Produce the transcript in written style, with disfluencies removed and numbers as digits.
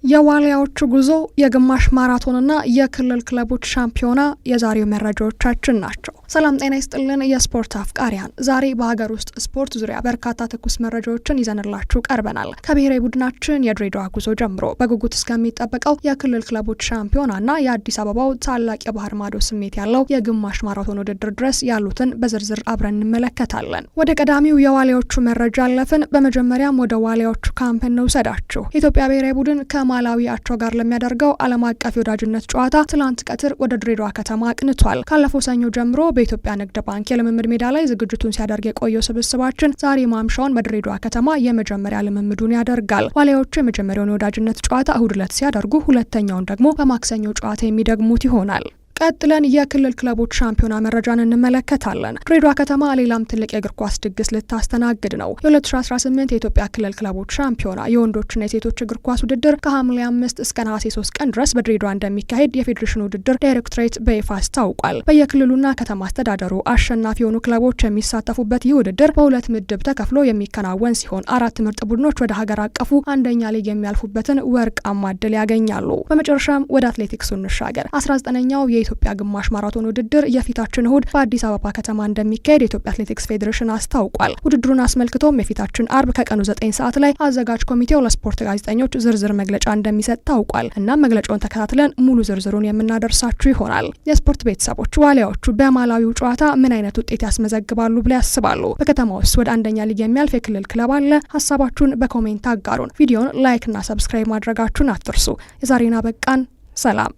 የዋሊያዎቹ ጉዞ የግማሽ ማራቶንና የክልል ክለቦች ሻምፒዮና የዛሬው መረጃዎቻችን ናቸው። ሰላም ጤና ይስጥልን የስፖርት አፍቃሪያን፣ ዛሬ በሀገር ውስጥ ስፖርት ዙሪያ በርካታ ትኩስ መረጃዎችን ይዘንላችሁ ቀርበናል። ከብሔራዊ ቡድናችን የድሬዳዋ ጉዞ ጀምሮ በጉጉት እስከሚጠበቀው የክልል ክለቦች ሻምፒዮናና የአዲስ አበባው ታላቅ የባህር ማዶ ስሜት ያለው የግማሽ ማራቶን ውድድር ድረስ ያሉትን በዝርዝር አብረን እንመለከታለን። ወደ ቀዳሚው የዋሊያዎቹ መረጃ አለፍን። በመጀመሪያም ወደ ዋሊያዎቹ ካምፕ እንውሰዳችሁ። የኢትዮጵያ ብሔራዊ ቡድን ከማላዊ አቻው ጋር ለሚያደርገው ዓለም አቀፍ የወዳጅነት ጨዋታ ትላንት ቀትር ወደ ድሬዳዋ ከተማ አቅንቷል። ካለፈው ሰኞ ጀምሮ በኢትዮጵያ ንግድ ባንክ የልምምድ ሜዳ ላይ ዝግጅቱን ሲያደርግ የቆየው ስብስባችን ዛሬ ማምሻውን በድሬዳዋ ከተማ የመጀመሪያ ልምምዱን ያደርጋል። ዋሊያዎቹ የመጀመሪያውን የወዳጅነት ጨዋታ እሁድ ዕለት ሲያደርጉ፣ ሁለተኛውን ደግሞ በማክሰኞ ጨዋታ የሚደግሙት ይሆናል። ቀጥለን የክልል ክለቦች ሻምፒዮና መረጃን እንመለከታለን። ድሬዳዋ ከተማ ሌላም ትልቅ የእግር ኳስ ድግስ ልታስተናግድ ነው። የ2018 የኢትዮጵያ ክልል ክለቦች ሻምፒዮና የወንዶችና የሴቶች እግር ኳስ ውድድር ከሐምሌ 5 እስከ ነሐሴ 3 ቀን ድረስ በድሬዳዋ እንደሚካሄድ የፌዴሬሽን ውድድር ዳይሬክቶሬት በይፋ አስታውቋል። በየክልሉና ከተማ አስተዳደሩ አሸናፊ የሆኑ ክለቦች የሚሳተፉበት ይህ ውድድር በሁለት ምድብ ተከፍሎ የሚከናወን ሲሆን 4 ምርጥ ቡድኖች ወደ ሀገር አቀፉ አንደኛ ሊግ የሚያልፉበትን ወርቃማ ዕድል ያገኛሉ። በመጨረሻም ወደ አትሌቲክሱ እንሻገር። 19ኛው የኢትዮጵያ ግማሽ ማራቶን ውድድር የፊታችን እሁድ በአዲስ አበባ ከተማ እንደሚካሄድ የኢትዮጵያ አትሌቲክስ ፌዴሬሽን አስታውቋል። ውድድሩን አስመልክቶም የፊታችን አርብ ከቀኑ 9 ሰዓት ላይ አዘጋጅ ኮሚቴው ለስፖርት ጋዜጠኞች ዝርዝር መግለጫ እንደሚሰጥ ታውቋል። እናም መግለጫውን ተከታትለን ሙሉ ዝርዝሩን የምናደርሳችሁ ይሆናል። የስፖርት ቤተሰቦች፣ ዋሊያዎቹ በማላዊው ጨዋታ ምን አይነት ውጤት ያስመዘግባሉ ብለው ያስባሉ? በከተማ ውስጥ ወደ አንደኛ ሊግ የሚያልፍ የክልል ክለብ አለ? ሀሳባችሁን በኮሜንት አጋሩን። ቪዲዮን ላይክ እና ሰብስክራይብ ማድረጋችሁን አትርሱ። የዛሬን አበቃን። ሰላም።